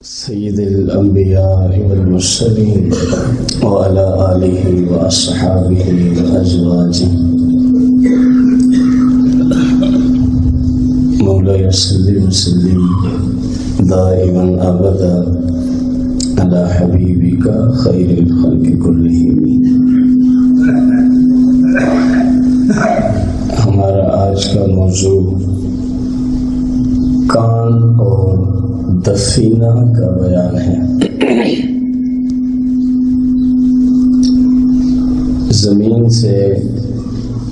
سید الانبیاء والمرسلین وعلى آلہ واصحابہ وازواجہ مولاي صلی وسلم دائما ابدا علی حبیبک خیر الخلق کلہم۔ ہمارا آج کا موضوع کان اور دفینہ کا بیان ہے۔ زمین سے،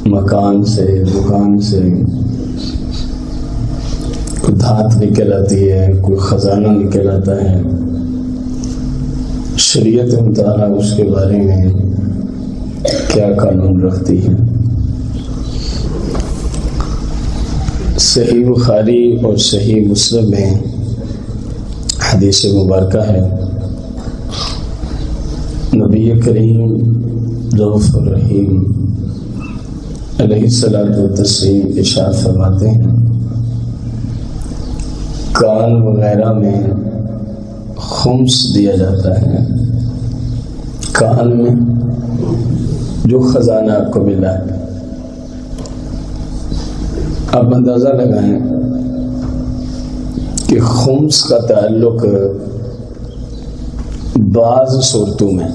مکان سے، دکان سے کوئی دھات نکل آتی ہے، کوئی خزانہ نکل آتا ہے، شریعت مطالعہ اس کے بارے میں کیا قانون رکھتی ہے۔ صحیح بخاری اور صحیح مسلم میں حدیث مبارکہ ہے، نبی کریم رؤوف الرحیم علیہ الصلوۃ والتسلیم ارشاد فرماتے ہیں، کان وغیرہ میں خمس دیا جاتا ہے۔ کان میں جو خزانہ آپ کو ملا ہے، آپ اندازہ لگائیں کہ خمس کا تعلق بعض صورتوں میں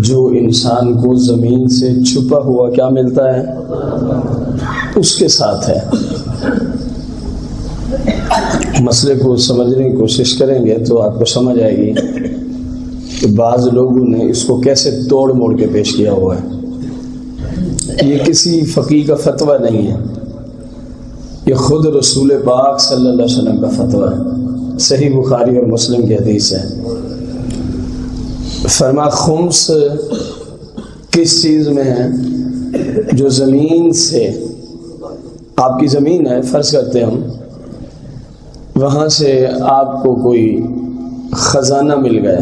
جو انسان کو زمین سے چھپا ہوا کیا ملتا ہے اس کے ساتھ ہے۔ مسئلے کو سمجھنے کی کوشش کریں گے تو آپ کو سمجھ آئے گی کہ بعض لوگوں نے اس کو کیسے توڑ موڑ کے پیش کیا ہوا ہے۔ یہ کسی فقیہ کا فتویٰ نہیں ہے، یہ خود رسول پاک صلی اللہ علیہ وسلم کا فتویٰ ہے، صحیح بخاری اور مسلم کی حدیث ہے۔ فرما خمس کس چیز میں ہے؟ جو زمین سے، آپ کی زمین ہے فرض کرتے ہم، وہاں سے آپ کو کوئی خزانہ مل گیا،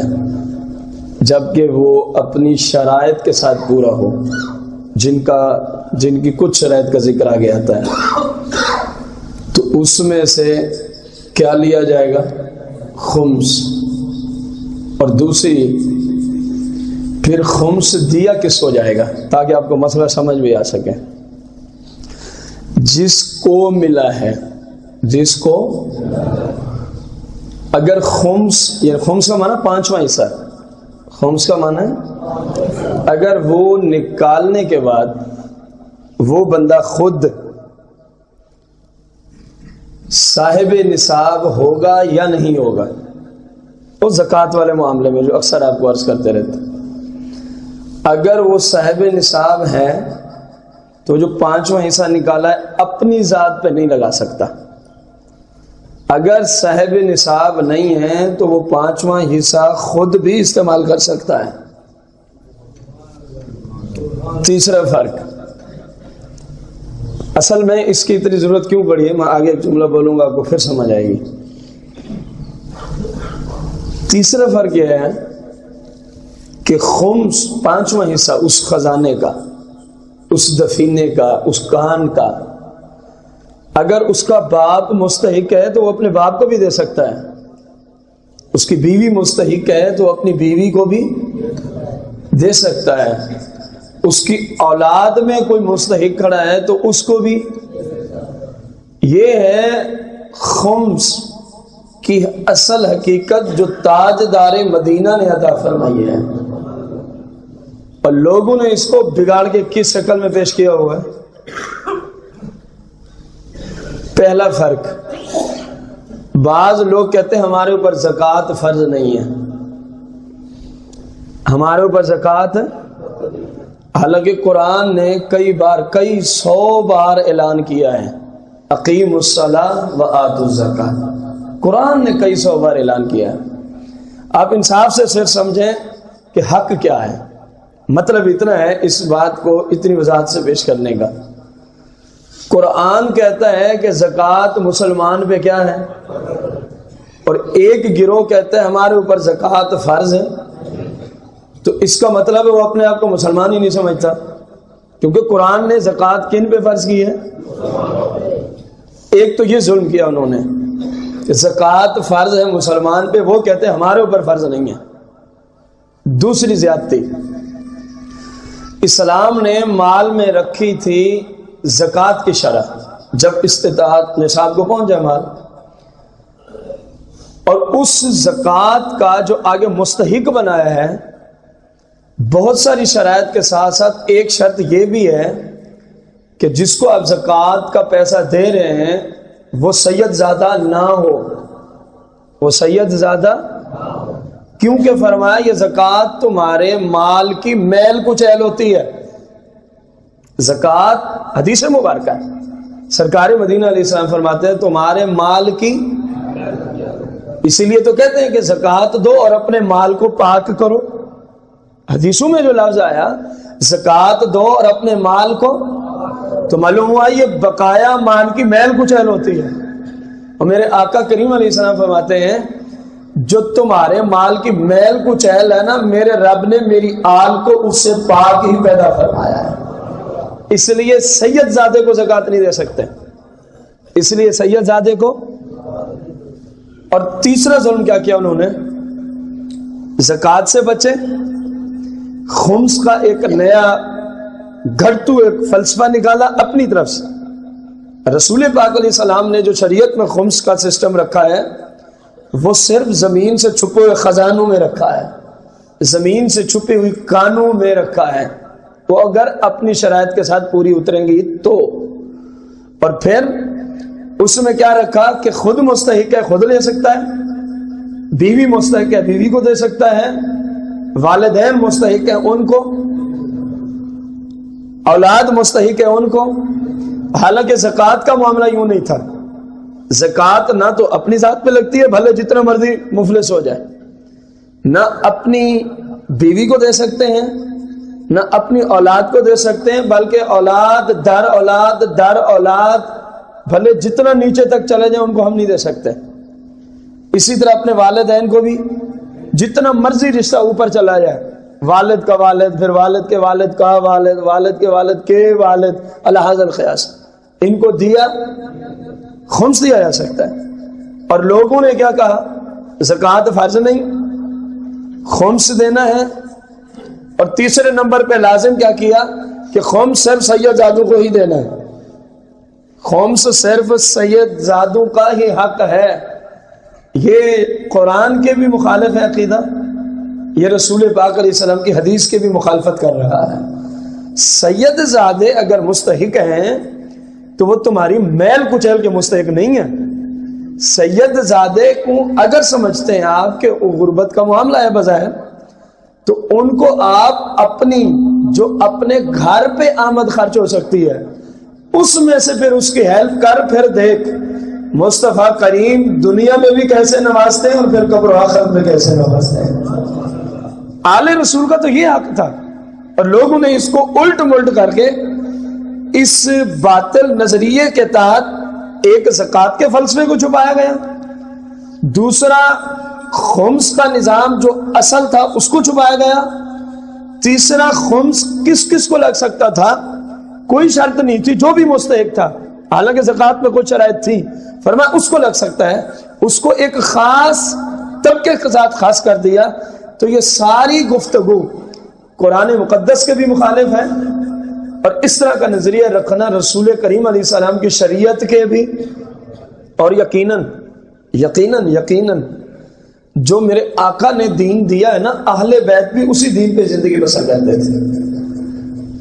جبکہ وہ اپنی شرائط کے ساتھ پورا ہو، جن کی کچھ شرائط کا ذکر آگے آتا ہے، تو اس میں سے کیا لیا جائے گا؟ خمس۔ اور دوسری پھر خمس دیا کس کو جائے گا، تاکہ آپ کو مسئلہ سمجھ بھی آ سکے۔ جس کو ملا ہے، جس کو، اگر خمس، یہ خمس کا معنی پانچواں حصہ، خمس کا معنی ہے اگر وہ نکالنے کے بعد وہ بندہ خود صاحب نصاب ہوگا یا نہیں ہوگا، وہ زکوٰۃ والے معاملے میں جو اکثر آپ کو عرض کرتے رہتے، اگر وہ صاحب نصاب ہے تو جو پانچواں حصہ نکالا ہے اپنی ذات پہ نہیں لگا سکتا۔ اگر صاحب نصاب نہیں ہے تو وہ پانچواں حصہ خود بھی استعمال کر سکتا ہے۔ تیسرا فرق، اصل میں اس کی اتنی ضرورت کیوں پڑی ہے، میں آگے ایک جملہ بولوں گا، آپ کو پھر سمجھ آئے گی۔ تیسرا فرق یہ ہے کہ خمس پانچواں حصہ اس خزانے کا، اس دفینے کا، اس کان کا، اگر اس کا باپ مستحق ہے تو وہ اپنے باپ کو بھی دے سکتا ہے، اس کی بیوی مستحق ہے تو اپنی بیوی کو بھی دے سکتا ہے، اس کی اولاد میں کوئی مستحق کھڑا ہے تو اس کو بھی۔ یہ ہے خمس کی اصل حقیقت جو تاجدار مدینہ نے عطا فرمائی ہے، اور لوگوں نے اس کو بگاڑ کے کس شکل میں پیش کیا ہوا ہے۔ پہلا فرق، بعض لوگ کہتے ہیں ہمارے اوپر زکوٰۃ فرض نہیں ہے، ہمارے اوپر زکوٰۃ، حالانکہ قرآن نے کئی سو بار اعلان کیا ہے، اقیموا الصلاۃ وآتوا الزکاۃ، قرآن نے کئی سو بار اعلان کیا ہے۔ آپ انصاف سے صرف سمجھیں کہ حق کیا ہے، مطلب اتنا ہے اس بات کو اتنی وضاحت سے پیش کرنے کا۔ قرآن کہتا ہے کہ زکوٰۃ مسلمان پہ کیا ہے، اور ایک گروہ کہتا ہے ہمارے اوپر زکوٰۃ فرض ہے، تو اس کا مطلب ہے وہ اپنے آپ کو مسلمان ہی نہیں سمجھتا، کیونکہ قرآن نے زکوٰۃ کن پہ فرض کی ہے؟ ایک تو یہ ظلم کیا انہوں نے، کہ زکوٰۃ فرض ہے مسلمان پہ، وہ کہتے ہیں ہمارے اوپر فرض نہیں ہے۔ دوسری زیادتی، اسلام نے مال میں رکھی تھی زکوٰۃ کی شرح، جب استطاعت نصاب کو پہنچ جائے مال، اور اس زکوٰۃ کا جو آگے مستحق بنایا ہے بہت ساری شرائط کے ساتھ ساتھ ایک شرط یہ بھی ہے کہ جس کو آپ زکوٰۃ کا پیسہ دے رہے ہیں وہ سید زادہ نہ ہو، وہ سید زادہ، کیونکہ فرمایا یہ زکوٰۃ تمہارے مال کی میل کچیل ہوتی ہے۔ زکوٰۃ حدیث مبارکہ ہے، سرکار مدینہ علیہ السلام فرماتے ہیں تمہارے مال کی، اسی لیے تو کہتے ہیں کہ زکوٰۃ دو اور اپنے مال کو پاک کرو۔ حدیثوں میں جو لفظ آیا زکوٰۃ دو اور اپنے مال کو، تو معلوم ہوا یہ بقایا مال کی میل کچیل ہوتی ہے۔ اور میرے آقا کریم علیہ السلام فرماتے ہیں جو تمہارے مال کی میل کچیل ہے نا، میرے رب نے میری آل کو اس سے پاک ہی پیدا فرمایا ہے، اس لیے سید زادے کو زکوٰۃ نہیں دے سکتے، اس لیے سید زادے کو۔ اور تیسرا ظلم کیا کیا انہوں نے، زکوٰۃ سے بچے، خمس کا ایک نیا گھٹو ایک فلسفہ نکالا اپنی طرف سے۔ رسول پاک علیہ السلام نے جو شریعت میں خمس کا سسٹم رکھا ہے وہ صرف زمین سے چھپے ہوئے خزانوں میں رکھا ہے، زمین سے چھپی ہوئی کانوں میں رکھا ہے، وہ اگر اپنی شرائط کے ساتھ پوری اتریں گی تو۔ اور پھر اس میں کیا رکھا کہ خود مستحق ہے خود لے سکتا ہے، بیوی مستحق ہے بیوی کو دے سکتا ہے، والدین مستحق ہیں ان کو، اولاد مستحق ہے ان کو۔ حالانکہ زکوٰۃ کا معاملہ یوں نہیں تھا، زکوٰۃ نہ تو اپنی ذات پہ لگتی ہے بھلے جتنا مرضی مفلس ہو جائے، نہ اپنی بیوی کو دے سکتے ہیں نہ اپنی اولاد کو دے سکتے ہیں، بلکہ اولاد در اولاد در اولاد بھلے جتنا نیچے تک چلے جائیں ان کو ہم نہیں دے سکتے۔ اسی طرح اپنے والدین کو بھی جتنا مرضی رشتہ اوپر چلا جائے، والد کا والد، پھر والد کے والد کا والد، والد کے والد کے والد، الحاظ القیاس، ان کو دیا خمس دیا جا سکتا ہے۔ اور لوگوں نے کیا کہا زکوٰۃ فرض نہیں، خمس دینا ہے۔ اور تیسرے نمبر پہ لازم کیا کیا کہ خمس صرف سید زادوں کو ہی دینا ہے، خمس صرف سید زادوں کا ہی حق ہے۔ یہ قرآن کے بھی مخالف ہے عقیدہ، یہ رسول پاک علیہ السلام کی حدیث کے بھی مخالفت کر رہا ہے۔ سید زادے اگر مستحق ہیں تو وہ تمہاری میل کچیل کے مستحق نہیں ہیں۔ سید زادے کو اگر سمجھتے ہیں آپ کہ غربت کا معاملہ ہے بظاہر، تو ان کو آپ اپنی جو اپنے گھر پہ آمد خرچ ہو سکتی ہے اس میں سے پھر اس کی ہیلپ کر، پھر دیکھ مصطفیٰ کریم دنیا میں بھی کیسے نوازتے ہیں اور پھر قبر و آخرت میں کیسے نوازتے ہیں۔ آل رسول کا تو یہ حق تھا، اور لوگوں نے اس کو الٹ ملٹ کر کے اس باطل نظریے کے تحت ایک زکوٰۃ کے فلسفے کو چھپایا گیا، دوسرا خمس کا نظام جو اصل تھا اس کو چھپایا گیا، تیسرا خمس کس کس کو لگ سکتا تھا، کوئی شرط نہیں تھی، جو بھی مستحق تھا، حالانکہ زکوٰۃ میں کچھ شرائط تھی، فرمایا اس کو لگ سکتا ہے، اس کو ایک خاص طبقے کے ساتھ خاص کر دیا۔ تو یہ ساری گفتگو قرآن مقدس کے بھی مخالف ہے، اور اس طرح کا نظریہ رکھنا رسول کریم علیہ السلام کی شریعت کے بھی، اور یقیناً جو میرے آقا نے دین دیا ہے نا، اہل بیت بھی اسی دین پہ زندگی بسر کرتے تھے،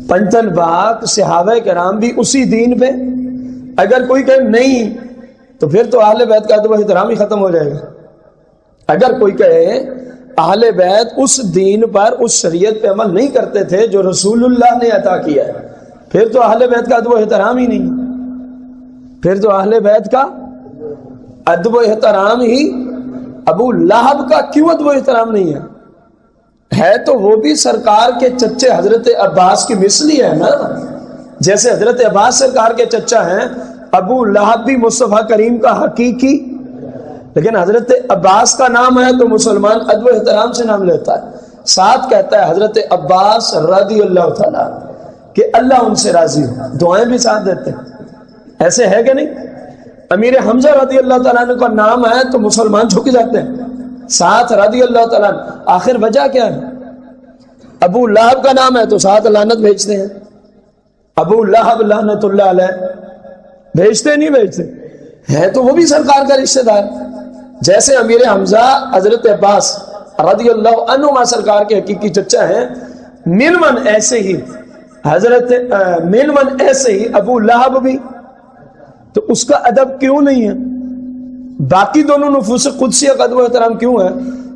پنجتن باغ صحابہ کرام بھی اسی دین پہ۔ اگر کوئی کہے نہیں تو پھر تو اہل بیت کا ادب و احترام ہی ختم ہو جائے گا۔ اگر کوئی کہے اہل بیت اس دین پر اس شریعت پہ عمل نہیں کرتے تھے جو رسول اللہ نے عطا کیا ہے، پھر تو اہل بیت کا ادب و احترام ہی نہیں، پھر تو اہل بیت کا ادب و احترام ہی ابو لہب کا کیوں ادب و احترام نہیں ہے تو وہ بھی سرکار کے چچے حضرت عباس کی مثلی ہے نا، جیسے حضرت عباس سرکار کے چچا ہیں، ابو لہب بھی مصطفیٰ کریم کا حقیقی، لیکن حضرت عباس کا نام ہے تو مسلمان ادب و احترام سے نام لیتا ہے، ساتھ کہتا ہے حضرت عباس رضی اللہ تعالیٰ کہ اللہ ان سے راضی ہو، دعائیں بھی ساتھ دیتے ہیں، ایسے ہے کہ نہیں؟ امیر حمزہ رضی اللہ تعالیٰ عنہ کا نام ہے تو مسلمان جھک جاتے ہیں، ساتھ رضی اللہ تعالیٰ عنہ، آخر وجہ کیا ہے؟ ابو لہب کا نام ہے تو ساتھ لعنت بھیجتے ہیں، ابو لہب لعنت اللہ علیہ، بھیجتے نہیں بھیجتے؟ ہے تو وہ بھی سرکار کا رشتہ دار، جیسے امیر حمزہ حضرت عباس رضی اللہ عنہ سرکار کے حقیقی چچا ہیں، من ایسے ہی حضرت من ایسے ہی ابو لہب بھی، تو اس کا ادب کیوں نہیں ہے؟ باقی دونوں نفوس قدسیہ کا ادب و احترام کیوں ہے؟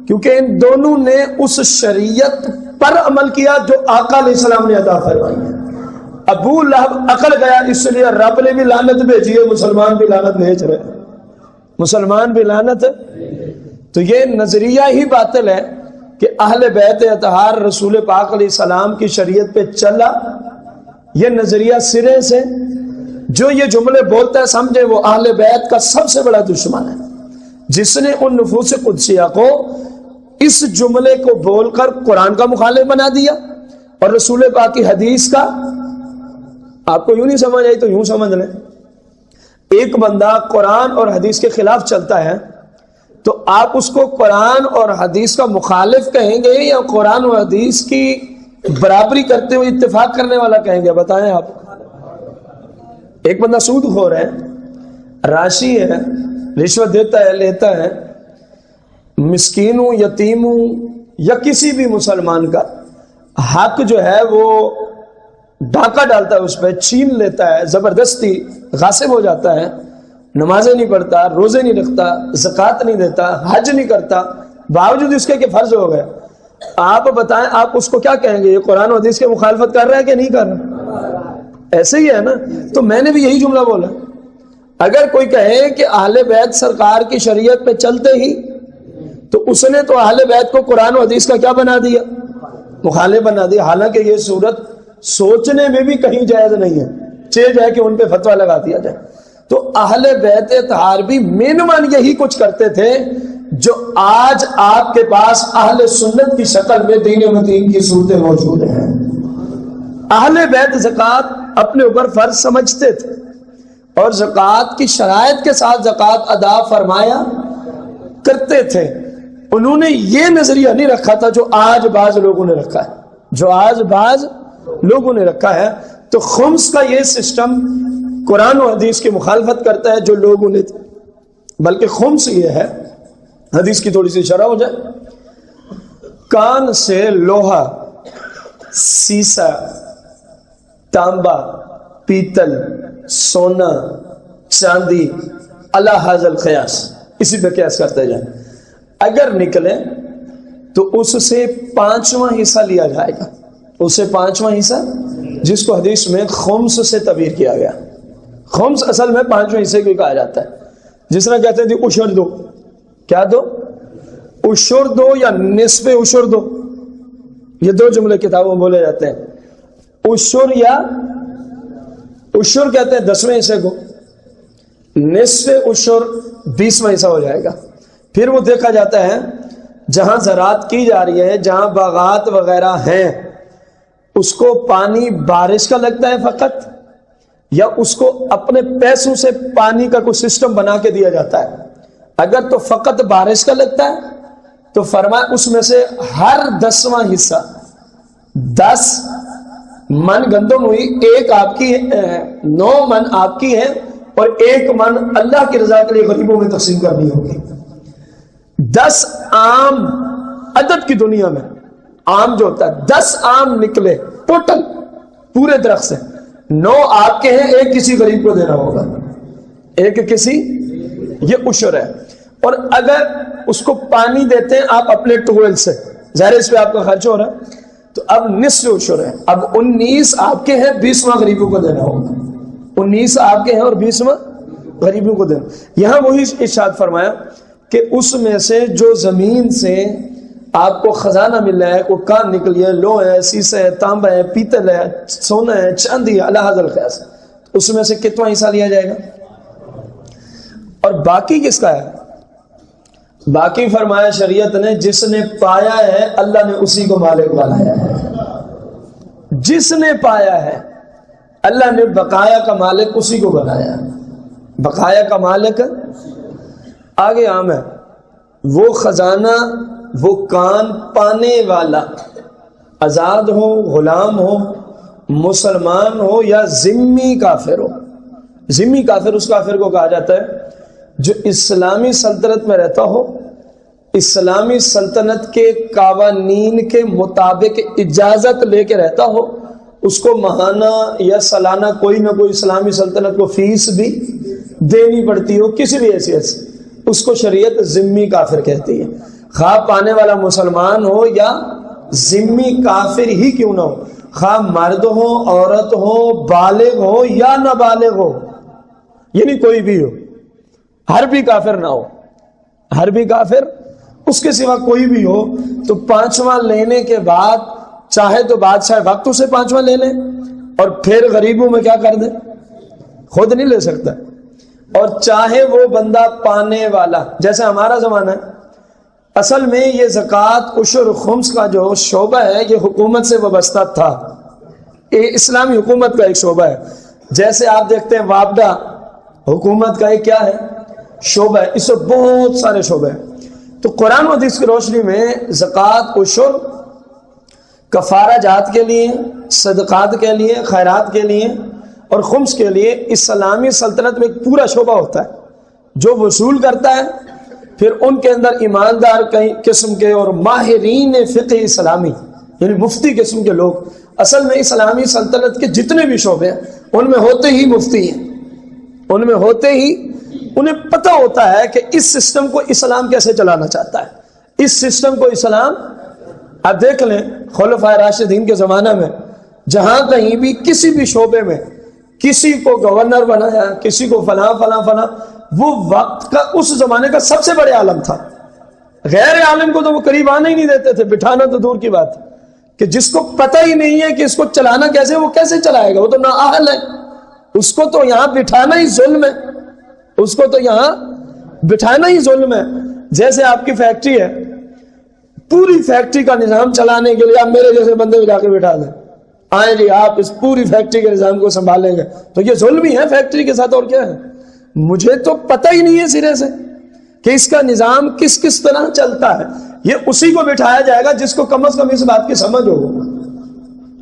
کیونکہ ان دونوں نے اس شریعت پر عمل کیا جو آقا علیہ السلام نے عطا فرمائی ہے۔ ابو لہب عقل گیا، اس لیے رب نے بھی لعنت بھیجی ہے، مسلمان بھی لعنت بھیج رہے ہیں، مسلمان بھی لعنت ہے۔ تو یہ نظریہ ہی باطل ہے کہ اہل بیت اطہار رسول پاک علیہ السلام کی شریعت پہ چلا، یہ نظریہ سرے سے، جو یہ جملے بولتا ہے سمجھے وہ اہل بیت کا سب سے بڑا دشمن ہے، جس نے ان نفوس قدسیہ کو اس جملے کو بول کر قرآن کا مخالف بنا دیا اور رسول پاک کی حدیث کا۔ آپ کو یوں نہیں سمجھ آئی تو یوں سمجھ لیں، ایک بندہ قرآن اور حدیث کے خلاف چلتا ہے تو آپ اس کو قرآن اور حدیث کا مخالف کہیں گے یا قرآن اور حدیث کی برابری کرتے ہوئے اتفاق کرنے والا کہیں گے؟ بتائیں آپ۔ ایک بندہ سود خور ہے، راشی ہے، رشوت دیتا ہے، لیتا ہے، مسکین ہوں، یتیم ہوں، یا کسی بھی مسلمان کا حق جو ہے وہ ڈاکہ ڈالتا ہے، اس پہ چھین لیتا ہے، زبردستی غاصب ہو جاتا ہے، نمازیں نہیں پڑھتا، روزے نہیں رکھتا، زکوٰۃ نہیں دیتا، حج نہیں کرتا، باوجود اس کے کہ فرض ہو گئے، آپ بتائیں آپ اس کو کیا کہیں گے؟ یہ قرآن و حدیث کی مخالفت کر رہا ہے کہ نہیں کر رہا؟ ایسے ہی ہے نا۔ تو میں نے بھی یہی جملہ بولا، اگر کوئی کہے کہ اہل بیت سرکار کی شریعت پہ چلتے ہی، تو اس نے تو اہل بیت کو قرآن و حدیث کا کیا بنا دیا؟ مخالف بنا دیا، حالانکہ یہ صورت سوچنے میں بھی کہیں جائز نہیں ہے، چیز ہے کہ ان پہ فتویٰ لگا دیا جائے۔ تو اہل بیت اطہار بھی من یہی کچھ کرتے تھے جو آج آپ کے پاس اہل سنت کی شکل میں دین متین کی صورتیں موجود ہیں۔ اہل بیت زکوٰۃ اپنے اوپر فرض سمجھتے تھے اور زکوٰۃ کی شرائط کے ساتھ زکوٰۃ ادا فرمایا کرتے تھے۔ انہوں نے یہ نظریہ نہیں رکھا تھا جو آج بعض لوگوں نے رکھا ہے، جو آج بعض لوگوں نے رکھا ہے۔ تو خمس کا یہ سسٹم قرآن و حدیث کی مخالفت کرتا ہے جو لوگوں نے، بلکہ خمس یہ ہے، حدیث کی تھوڑی سی شرح ہو جائے، کان سے لوہا، سیسا، تانبا، پیتل، سونا، چاندی، علی ھذا القیاس، اسی پہ قیاس کرتے جائیں، اگر نکلے تو اس سے 5واں حصہ لیا جائے گا، اس سے 5واں حصہ، جس کو حدیث میں خمس سے تعبیر کیا گیا۔ خمس اصل میں 5ویں حصے کو کہا جاتا ہے، جس طرح کہتے ہیں عشر دو، کیا دو؟ عشر دو یا نصف عشر دو، یہ دو جملے کتابوں میں بولے جاتے ہیں۔ عشر یا عشر کہتے ہیں 10ویں حصے کو، نصف عشر 20واں حصہ ہو جائے گا۔ پھر وہ دیکھا جاتا ہے جہاں زراعت کی جا رہی ہے، جہاں باغات وغیرہ ہیں، اس کو پانی بارش کا لگتا ہے فقط، یا اس کو اپنے پیسوں سے پانی کا کوئی سسٹم بنا کے دیا جاتا ہے؟ اگر تو فقط بارش کا لگتا ہے تو فرمایا اس میں سے ہر 10واں حصہ، 10 من گندم ہوئی، ایک آپ کی 9 من آپ کی ہے اور 1 من اللہ کی رضا کے لیے غریبوں میں تقسیم کرنی ہوگی۔ 10 آم عدد کی دنیا میں آم جو ہوتا ہے، 10 آم نکلے ٹوٹل پورے درخت سے، 9 آپ کے ہیں، 1 کسی غریب کو دینا ہوگا، 1 کسی، یہ عشر ہے۔ اور اگر اس کو پانی دیتے ہیں آپ اپنے ٹویل سے، ظاہر اس پہ آپ کا خرچ ہو رہا ہے، تو اب نصف عشر ہے، اب 19 آپ کے ہیں، 20واں غریبوں کو دینا ہوگا، 19 آپ کے ہیں اور 20واں غریبوں کو دینا۔ یہاں وہی ارشاد فرمایا کہ اس میں سے جو زمین سے آپ کو خزانہ مل رہا ہے، کوئی کان نکلی ہے، لو ہے، سیسا ہے، تانبا ہے، پیتل ہے، سونا ہے، چاندی ہے، علی ھذا القیاس، اس میں سے کتنا حصہ لیا جائے گا؟ اور باقی کس کا ہے؟ باقی فرمایا شریعت نے جس نے پایا ہے اللہ نے اسی کو مالک بنایا ہے، جس نے پایا ہے اللہ نے بقایا کا مالک اسی کو بنایا ہے۔ بقایا کا مالک آگے عام ہے، وہ خزانہ، وہ کان پانے والا، آزاد ہو، غلام ہو، مسلمان ہو یا ذمی کافر ہو۔ ذمی کافر اس کافر کو کہا جاتا ہے جو اسلامی سلطنت میں رہتا ہو، اسلامی سلطنت کے قوانین کے مطابق اجازت لے کے رہتا ہو، اس کو ماہانہ یا سالانہ کوئی نہ کوئی اسلامی سلطنت کو فیس بھی دینی پڑتی ہو کسی بھی حیثیت سے، اس کو شریعت ذمی کافر کہتی ہے۔ خواہ پانے والا مسلمان ہو یا ذمی کافر ہی کیوں نہ ہو، خواہ مرد ہو، عورت ہو، بالغ ہو یا نابالغ ہو، یعنی کوئی بھی ہو، ہر بھی کافر نہ ہو، ہر بھی کافر، اس کے سوا کوئی بھی ہو، تو پانچواں لینے کے بعد چاہے تو بادشاہ وقت اسے پانچواں لے لے اور پھر غریبوں میں کیا کر دے، خود نہیں لے سکتا، اور چاہے وہ بندہ پانے والا، جیسے ہمارا زمانہ ہے۔ اصل میں یہ زکوٰۃ، عشر، خمس کا جو شعبہ ہے یہ حکومت سے وابستہ تھا، یہ اسلامی حکومت کا ایک شعبہ ہے۔ جیسے آپ دیکھتے ہیں وابڈا حکومت کا ایک کیا ہے، شعبہ ہے، اس سے بہت سارے شعبے ہیں۔ تو قرآن و حدیث کی روشنی میں زکوٰۃ، عشر، کفارہ جات کے لیے، صدقات کے لیے، خیرات کے لیے اور خمس کے لیے اسلامی سلطنت میں ایک پورا شعبہ ہوتا ہے جو وصول کرتا ہے۔ پھر ان کے اندر ایماندار کئی قسم کے اور ماہرین فقہ اسلامی، یعنی مفتی قسم کے لوگ، اصل میں اسلامی سلطنت کے جتنے بھی شعبے ہیں ان میں ہوتے ہی مفتی ہیں، ان میں ہوتے ہی انہیں پتہ ہوتا ہے کہ اس سسٹم کو اسلام کیسے چلانا چاہتا ہے، اس سسٹم کو اسلام۔ آپ دیکھ لیں خلفائے راشدین کے زمانہ میں جہاں کہیں بھی کسی بھی شعبے میں کسی کو گورنر بنایا، کسی کو فلاں فلاں فلاں، وہ وقت کا اس زمانے کا سب سے بڑے عالم تھا، غیر عالم کو تو وہ قریب آنے ہی نہیں دیتے تھے، بٹھانا تو دور کی بات کہ جس کو پتہ ہی نہیں ہے کہ اس کو چلانا کیسے، وہ کیسے چلائے گا، وہ تو نااہل ہے، اس کو تو یہاں بٹھانا ہی ظلم ہے، اس کو تو یہاں بٹھانا ہی ظلم ہے۔ جیسے آپ کی فیکٹری ہے، پوری فیکٹری کا نظام چلانے کے لیے آپ میرے جیسے بندے کو جا کے بٹھا دیں، آئیں جی آپ اس پوری فیکٹری کے نظام کو سنبھالیں گے، تو یہ ظلم ہی ہے فیکٹری کے ساتھ، اور کیا ہے؟ مجھے تو پتہ ہی نہیں ہے سرے سے کہ اس کا نظام کس کس طرح چلتا ہے، یہ اسی کو بٹھایا جائے گا جس کو کم از کم اس بات کی سمجھ ہو۔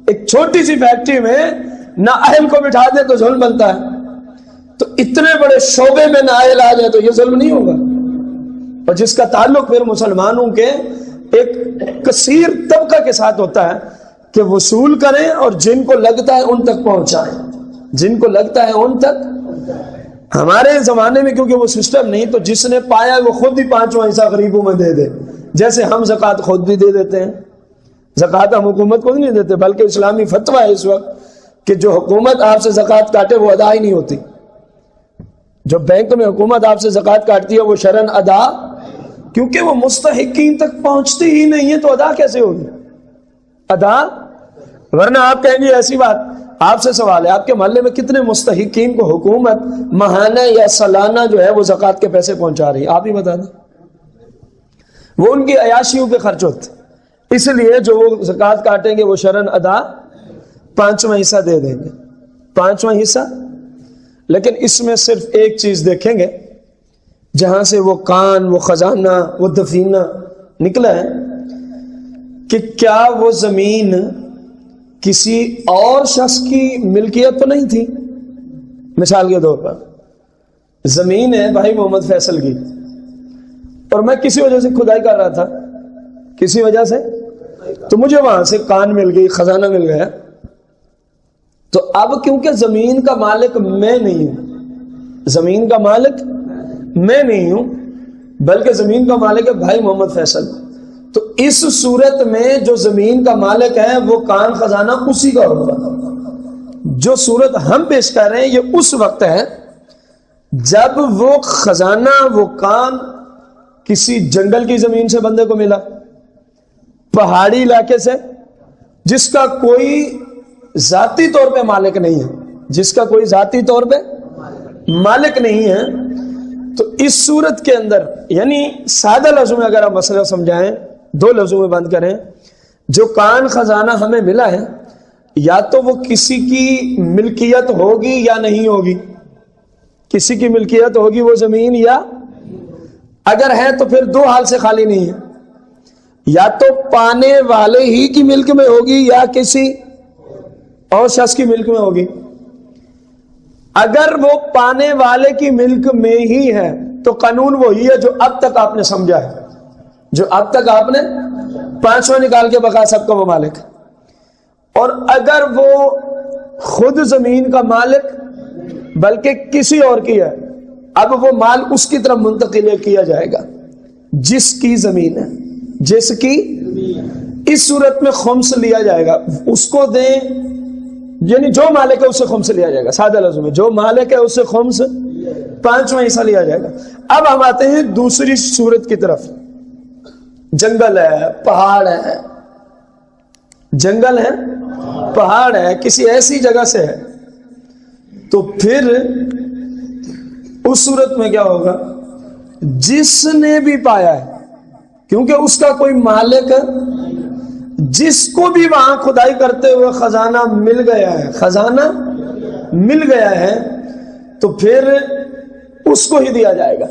ایک چھوٹی سی فیکٹری میں نااہل کو بٹھا دے تو ظلم بنتا ہے، تو اتنے بڑے شعبے میں نااہل آ جائے تو یہ ظلم نہیں ہوگا۔ اور جس کا تعلق پھر مسلمانوں کے ایک کثیر طبقہ کے ساتھ ہوتا ہے کہ وصول کریں اور جن کو لگتا ہے ان تک پہنچائیں، جن کو لگتا ہے ان تک۔ ہمارے زمانے میں کیونکہ وہ سسٹم نہیں، تو جس نے پایا وہ خود ہی پانچواں حصہ غریبوں میں دے دے، جیسے ہم زکوٰۃ خود بھی دے دیتے ہیں۔ زکوٰۃ ہم حکومت کو نہیں دیتے، بلکہ اسلامی فتویٰ ہے اس وقت کہ جو حکومت آپ سے زکوٰۃ کاٹے وہ ادا ہی نہیں ہوتی، جو بینک میں حکومت آپ سے زکوٰۃ کاٹتی ہے وہ شرعاً ادا، کیونکہ وہ مستحقین تک پہنچتی ہی نہیں ہے، تو ادا کیسے ہوگی؟ ادا، ورنہ آپ کہیں گے ایسی بات، آپ سے سوال ہے آپ کے محلے میں کتنے مستحقین کو حکومت ماہانہ یا سالانہ جو ہے وہ زکوٰۃ کے پیسے پہنچا رہی ہے؟ آپ ہی بتا دیں۔ وہ ان کی عیاشیوں کے خرچ ہوتے، اس لیے جو وہ زکوٰۃ کاٹیں گے وہ شرعاً ادا پانچواں حصہ دے دیں گے، پانچواں حصہ۔ لیکن اس میں صرف ایک چیز دیکھیں گے، جہاں سے وہ کان، وہ خزانہ، وہ دفینہ نکلا ہے، کہ کیا وہ زمین کسی اور شخص کی ملکیت تو نہیں تھی؟ مثال کے طور پر زمین ہے بھائی محمد فیصل کی، اور میں کسی وجہ سے کھدائی کر رہا تھا، کسی وجہ سے، تو مجھے وہاں سے کان مل گئی، خزانہ مل گیا، تو اب کیونکہ زمین کا مالک میں نہیں ہوں، زمین کا مالک میں نہیں ہوں بلکہ زمین کا مالک ہے بھائی محمد فیصل، تو اس صورت میں جو زمین کا مالک ہے وہ کان خزانہ اسی کا ہوگا۔ جو صورت ہم پیش کر رہے ہیں یہ اس وقت ہے جب وہ خزانہ، وہ کان کسی جنگل کی زمین سے بندے کو ملا، پہاڑی علاقے سے، جس کا کوئی ذاتی طور پہ مالک نہیں ہے، جس کا کوئی ذاتی طور پہ مالک نہیں ہے، تو اس صورت کے اندر، یعنی سادہ لفظوں میں اگر آپ مسئلہ سمجھائیں، دو لفظوں میں بند کریں، جو کان خزانہ ہمیں ملا ہے یا تو وہ کسی کی ملکیت ہوگی یا نہیں ہوگی، کسی کی ملکیت ہوگی وہ زمین، یا اگر ہے تو پھر دو حال سے خالی نہیں ہے، یا تو پانے والے ہی کی ملک میں ہوگی یا کسی اور شخص کی ملک میں ہوگی۔ اگر وہ پانے والے کی ملک میں ہی ہے تو قانون وہی ہے جو اب تک آپ نے سمجھا ہے، جو اب تک آپ نے پانچواں نکال کے بقا سب کا وہ مالک۔ اور اگر وہ خود زمین کا مالک بلکہ کسی اور کی ہے، اب وہ مال اس کی طرف منتقل کیا جائے گا جس کی زمین ہے، جس کی، اس صورت میں خمس لیا جائے گا، اس کو دیں، یعنی جو مالک ہے اس سے خمس لیا جائے گا، سادہ لفظ میں جو مالک ہے اس سے خمس پانچواں حصہ لیا جائے گا۔ اب ہم آتے ہیں دوسری صورت کی طرف، جنگل ہے، پہاڑ ہے، جنگل ہے، پہاڑ ہے، کسی ایسی جگہ سے ہے، تو پھر اس صورت میں کیا ہوگا؟ جس نے بھی پایا ہے، کیونکہ اس کا کوئی مالک، جس کو بھی وہاں کھدائی کرتے ہوئے خزانہ مل گیا ہے، خزانہ مل گیا ہے، تو پھر اس کو ہی دیا جائے گا،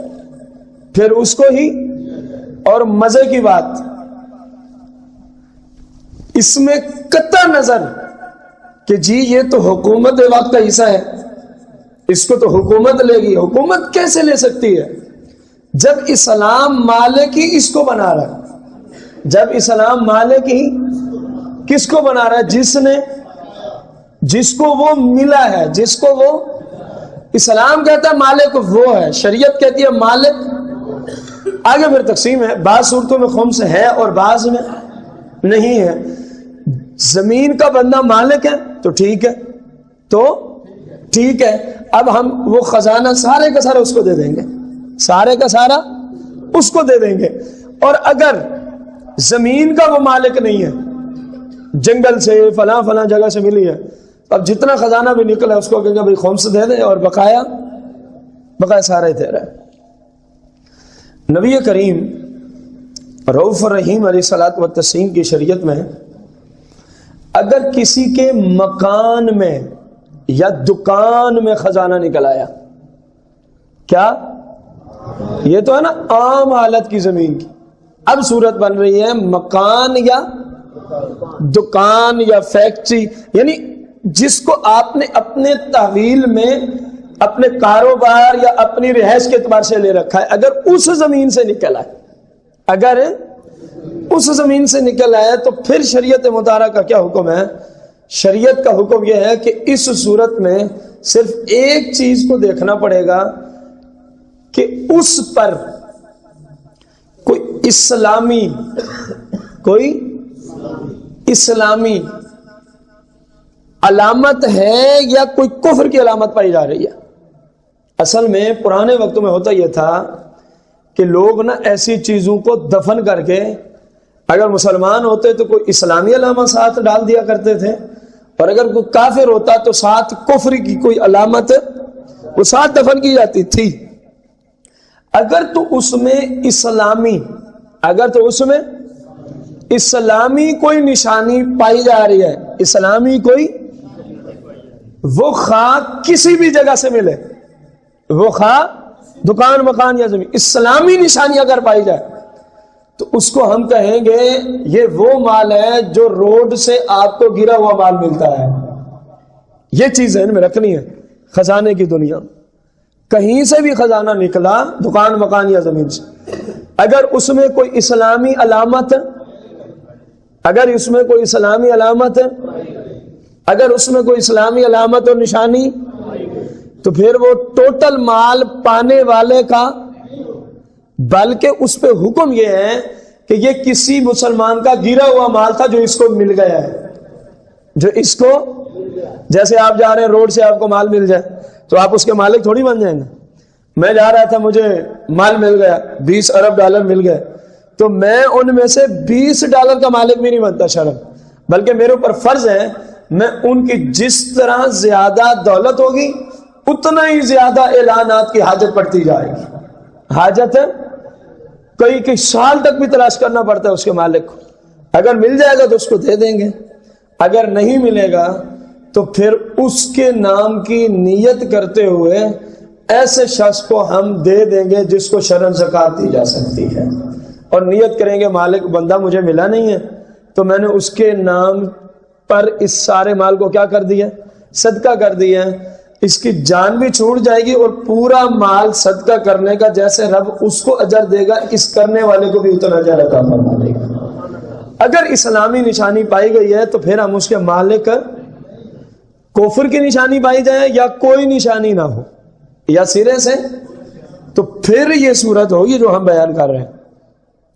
پھر اس کو ہی۔ اور مزے کی بات، اس میں قطع نظر کہ جی یہ تو حکومت وقت کا حصہ ہے، اس کو تو حکومت لے گی، حکومت کیسے لے سکتی ہے جب اسلام مالک ہی اس کو بنا رہا ہے، جب اسلام مالک ہی کس کو بنا رہا ہے؟ جس نے، جس کو وہ ملا ہے، جس کو وہ، اسلام کہتا ہے مالک وہ ہے، شریعت کہتی ہے مالک، آگے پھر تقسیم ہے، بعض صورتوں میں خمس ہے اور بعض میں نہیں ہے۔ زمین کا بندہ مالک ہے تو ٹھیک ہے، تو ٹھیک ہے، اب ہم وہ خزانہ سارے کا سارا اس کو دے دیں گے، سارے کا سارا اس کو دے دیں گے۔ اور اگر زمین کا وہ مالک نہیں ہے، جنگل سے فلاں فلاں جگہ سے ملی ہے، اب جتنا خزانہ بھی نکلا اس کو کہیں گے بھائی خمس دے دیں، اور بقایا سارے دے رہے۔ نبی کریم رؤوف الرحیم علیہ الصلوۃ والتسلیم کی شریعت میں اگر کسی کے مکان میں یا دکان میں خزانہ نکل آیا، کیا یہ تو ہے نا عام حالت کی زمین کی، اب صورت بن رہی ہے مکان یا دکان یا فیکٹری، یعنی جس کو آپ نے اپنے تحویل میں اپنے کاروبار یا اپنی رہائش کے اعتبار سے لے رکھا ہے، اگر اس زمین سے نکل آئے، اگر اس زمین سے نکل آیا تو پھر شریعت مطالعہ کا کیا حکم ہے؟ شریعت کا حکم یہ ہے کہ اس صورت میں صرف ایک چیز کو دیکھنا پڑے گا کہ اس پر کوئی اسلامی علامت ہے یا کوئی کفر کی علامت پائی جا رہی ہے۔ اصل میں پرانے وقتوں میں ہوتا یہ تھا کہ لوگ نا ایسی چیزوں کو دفن کر کے اگر مسلمان ہوتے تو کوئی اسلامی علامت ساتھ ڈال دیا کرتے تھے، اور اگر کوئی کافر ہوتا تو ساتھ کفر کی کوئی علامت وہ ساتھ دفن کی جاتی تھی۔ اگر تو اس میں اسلامی کوئی نشانی پائی جا رہی ہے، اسلامی کوئی، وہ خواہ کسی بھی جگہ سے ملے، وہ خواہ دکان مکان یا زمین، اسلامی نشانی اگر پائی جائے تو اس کو ہم کہیں گے یہ وہ مال ہے جو روڈ سے آپ کو گرا ہوا مال ملتا ہے۔ یہ چیز ذہن میں رکھنی ہے۔ خزانے کی دنیا، کہیں سے بھی خزانہ نکلا دکان مکان یا زمین سے، اگر اس میں کوئی اسلامی علامت، اگر اس میں کوئی اسلامی علامت، اگر اس میں کوئی اسلامی علامت اور نشانی، تو پھر وہ ٹوٹل مال پانے والے کا، بلکہ اس پہ حکم یہ ہے کہ یہ کسی مسلمان کا گرا ہوا مال تھا جو اس کو مل گیا ہے، جو اس کو، جیسے آپ جا رہے ہیں روڈ سے آپ کو مال مل جائے تو آپ اس کے مالک تھوڑی بن جائیں گے۔ میں جا رہا تھا، مجھے مال مل گیا، 20 ارب ڈالر مل گئے، تو میں ان میں سے 20 ڈالر کا مالک بھی نہیں بنتا شرم، بلکہ میرے اوپر فرض ہے میں ان کی جس طرح زیادہ دولت ہوگی اتنا ہی زیادہ اعلانات کی حاجت پڑتی جائے گی۔ حاجت ہے کئی سال تک بھی تلاش کرنا پڑتا ہے اس کے مالک کو، اگر مل جائے گا تو اس کو دے دیں گے، اگر نہیں ملے گا تو پھر اس کے نام کی نیت کرتے ہوئے ایسے شخص کو ہم دے دیں گے جس کو شرعاً زکات دی جا سکتی ہے، اور نیت کریں گے مالک بندہ مجھے ملا نہیں ہے تو میں نے اس کے نام پر اس سارے مال کو کیا کر دیا، صدقہ کر دیا، اس کی جان بھی چھوٹ جائے گی اور پورا مال صدقہ کرنے کا جیسے رب اس کو اجر دے گا، اس کرنے والے کو بھی اتنا اجر عطا فرما دے گا۔ اگر اسلامی نشانی پائی گئی ہے تو پھر ہم اس کے مالک کفر کی نشانی پائی جائے یا کوئی نشانی نہ ہو یا سرے سے، تو پھر یہ صورت ہوگی جو ہم بیان کر رہے ہیں،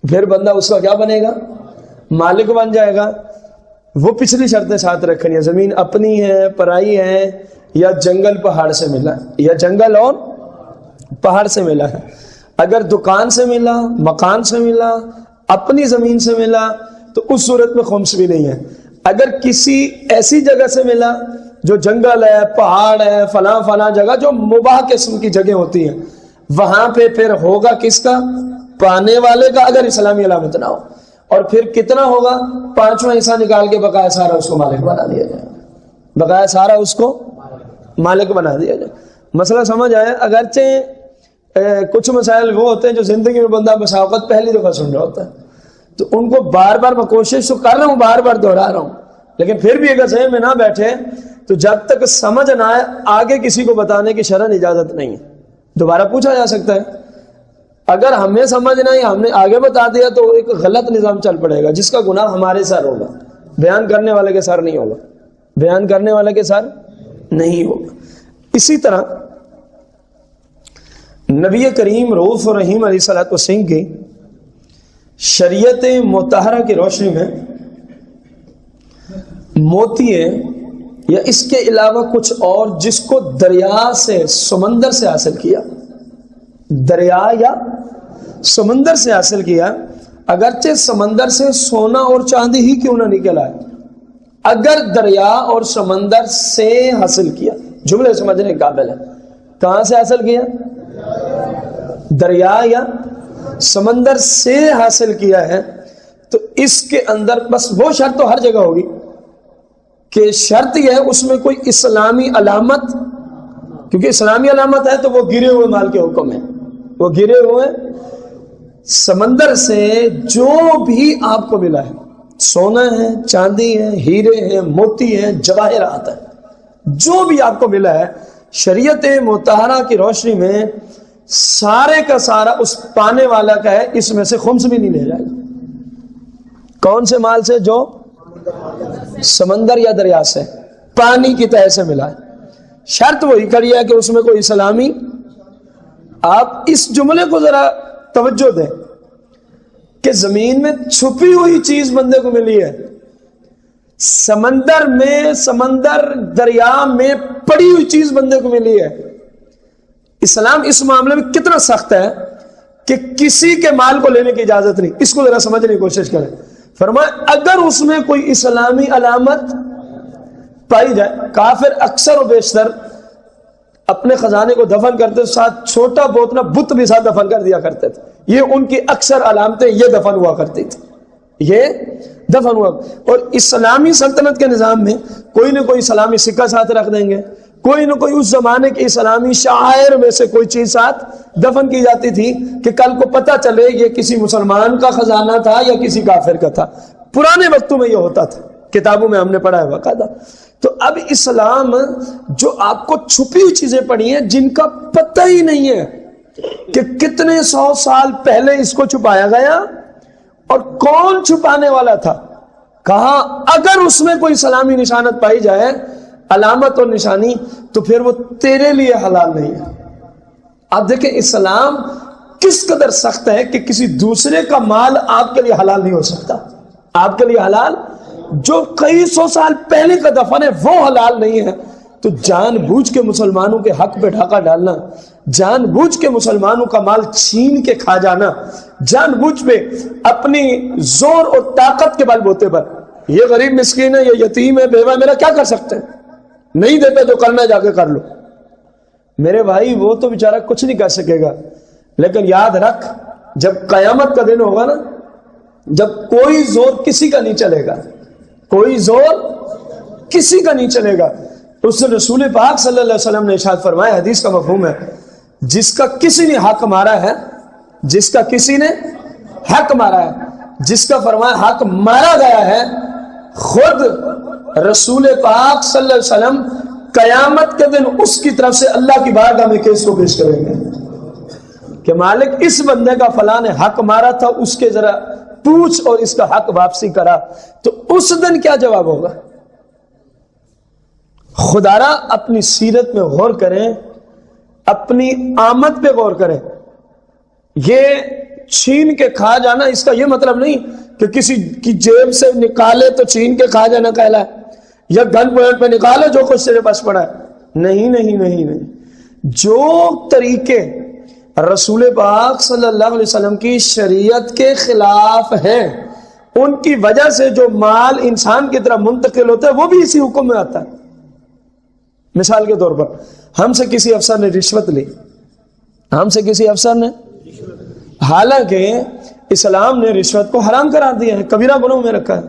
پھر بندہ اس کا کیا بنے گا، مالک بن جائے گا۔ وہ پچھلی شرطیں ساتھ رکھنی ہے، زمین اپنی ہے، پرائی ہے، یا جنگل پہاڑ سے ملا، یا جنگل اور پہاڑ سے ملا ہے۔ اگر دکان سے ملا، مکان سے ملا، اپنی زمین سے ملا تو اس صورت میں خمس بھی نہیں ہے۔ اگر کسی ایسی جگہ سے ملا جو جنگل ہے، پہاڑ ہے، فلاں فلاں جگہ جو مباح قسم کی جگہ ہوتی ہیں، وہاں پہ پھر ہوگا کس کا، پانے والے کا، اگر اسلامی علامت نہ ہو۔ اور پھر کتنا ہوگا، 5واں حصہ نکال کے بقایا سارا اس کو مالک بنا دیا جائے، بقایا سارا اس کو مالک بنا دیا جائے۔ مسئلہ سمجھ آیا؟ اگرچہ کچھ مسائل وہ ہوتے ہیں جو زندگی میں بندہ مساوقت پہلی دفعہ سن رہا ہوتا ہے تو ان کو بار بار میں کوشش تو کر رہا ہوں، بار بار دہرا رہا ہوں، لیکن پھر بھی اگر ذہن میں نہ بیٹھے تو جب تک سمجھ نہ آئے آگے کسی کو بتانے کی شرعاً اجازت نہیں ہے۔ دوبارہ پوچھا جا سکتا ہے، اگر ہمیں سمجھ نہ آئی ہم نے آگے بتا دیا تو ایک غلط نظام چل پڑے گا جس کا گناہ ہمارے سر ہوگا، بیان کرنے والے کے سر نہیں ہوگا، بیان کرنے والے کے سر نہیں ہوگا۔ اسی طرح نبی کریم رؤوف الرحیم علیہ الصلوۃ والسلام کی شریعت مطہرہ کی روشنی میں موتی ہے یا اس کے علاوہ کچھ اور جس کو دریا سے، سمندر سے حاصل کیا، دریا یا سمندر سے حاصل کیا، اگرچہ سمندر سے سونا اور چاندی ہی کیوں نہ نکل آئے، اگر دریا اور سمندر سے حاصل کیا، جملے سمجھنے کے قابل ہے، کہاں سے حاصل کیا، دریا یا سمندر سے حاصل کیا ہے، تو اس کے اندر بس وہ شرط تو ہر جگہ ہوگی کہ شرط یہ ہے اس میں کوئی اسلامی علامت، کیونکہ اسلامی علامت ہے تو وہ گرے ہوئے مال کے حکم ہے، وہ گرے ہوئے سمندر سے جو بھی آپ کو ملا ہے، سونا ہے، چاندی ہے، ہیرے ہیں، موتی ہیں، جواہرات ہیں، جو بھی آپ کو ملا ہے شریعت مطہرہ کی روشنی میں سارے کا سارا اس پانے والا کا ہے، اس میں سے خمس بھی نہیں لے جائے گا۔ کون سے مال سے؟ جو سمندر یا دریا سے، پانی کی تہہ سے ملا ہے۔ شرط وہی کری ہے کہ اس میں کوئی اسلامی، آپ اس جملے کو ذرا توجہ دیں کہ زمین میں چھپی ہوئی چیز بندے کو ملی ہے، سمندر میں، سمندر دریا میں پڑی ہوئی چیز بندے کو ملی ہے۔ اسلام اس معاملے میں کتنا سخت ہے کہ کسی کے مال کو لینے کی اجازت نہیں، اس کو ذرا سمجھنے کی کوشش کریں۔ فرمایا اگر اس میں کوئی اسلامی علامت پائی جائے، کافر اکثر و بیشتر اپنے خزانے کو دفن کرتے ساتھ چھوٹا بوتنا بت بھی ساتھ دفن کر دیا کرتے تھے، یہ ان کی اکثر علامتیں یہ دفن ہوا کرتی تھی، یہ دفن ہوا۔ اور اسلامی سلطنت کے نظام میں کوئی نہ کوئی اسلامی سکہ ساتھ رکھ دیں گے، کوئی نہ کوئی اس زمانے کے اسلامی شاعر میں سے کوئی چیز ساتھ دفن کی جاتی تھی کہ کل کو پتہ چلے یہ کسی مسلمان کا خزانہ تھا یا کسی کافر کا تھا۔ پرانے وقتوں میں یہ ہوتا تھا، کتابوں میں ہم نے پڑھا ہے باقاعدہ۔ تو اب اسلام جو آپ کو چھپی ہوئی چیزیں پڑھی ہیں جن کا پتہ ہی نہیں ہے کہ کتنے 100 سال پہلے اس کو چھپایا گیا اور کون چھپانے والا تھا، کہا اگر اس میں کوئی اسلامی نشانت پائی جائے، علامت اور نشانی، تو پھر وہ تیرے لیے حلال نہیں ہے۔ آپ دیکھیں اسلام کس قدر سخت ہے کہ کسی دوسرے کا مال آپ کے لیے حلال نہیں ہو سکتا، آپ کے لیے حلال، جو کئی 100 سال پہلے کا دفن ہے وہ حلال نہیں ہے۔ تو جان بوجھ کے مسلمانوں کے حق پہ ڈھاکہ ڈالنا، جان بوجھ کے مسلمانوں کا مال چھین کے کھا جانا، جان بوجھ پہ اپنی زور اور طاقت کے بل بوتے پر، یہ غریب مسکین ہے، یہ یتیم ہے، بیوہ، میرا کیا کر سکتے ہیں، نہیں دیتے تو کرنا جا کے کر لو، میرے بھائی وہ تو بیچارہ کچھ نہیں کر سکے گا۔ لیکن یاد رکھ جب قیامت کا دن ہوگا نا، جب کوئی زور کسی کا نہیں چلے گا، کوئی زور کسی کا نہیں چلے گا، اس سے رسول پاک صلی اللہ علیہ وسلم نے ارشاد فرمایا، حدیث کا مفہوم ہے جس کا کسی نے حق مارا ہے، جس کا کسی نے حق مارا ہے، جس کا فرمایا حق مارا گیا ہے، خود رسول پاک صلی اللہ علیہ وسلم قیامت کے دن اس کی طرف سے اللہ کی بارگاہ میں کیس کو پیش کریں گے کہ مالک اس بندے کا فلاں نے حق مارا تھا، اس کے ذرا پوچھ اور اس کا حق واپسی کرا. تو اس دن کیا جواب ہوگا؟ خدارا اپنی سیرت میں غور کریں، اپنی آمد پہ غور کریں. یہ چھین کے کھا جانا اس کا یہ مطلب نہیں کہ کسی کی جیب سے نکالے تو چھین کے کھا جانا کہلا ہے، یا گن پوائنٹ پہ نکالے جو کچھ تیرے پاس پڑا ہے. نہیں نہیں نہیں نہیں، جو طریقے رسول پاک صلی اللہ علیہ وسلم کی شریعت کے خلاف ہیں، ان کی وجہ سے جو مال انسان کی طرف منتقل ہوتا ہے وہ بھی اسی حکم میں آتا ہے. مثال کے طور پر ہم سے کسی افسر نے رشوت لی، ہم سے کسی افسر نے، حالانکہ اسلام نے رشوت کو حرام قرار دیا ہے، کبیرہ گناہوں میں رکھا ہے.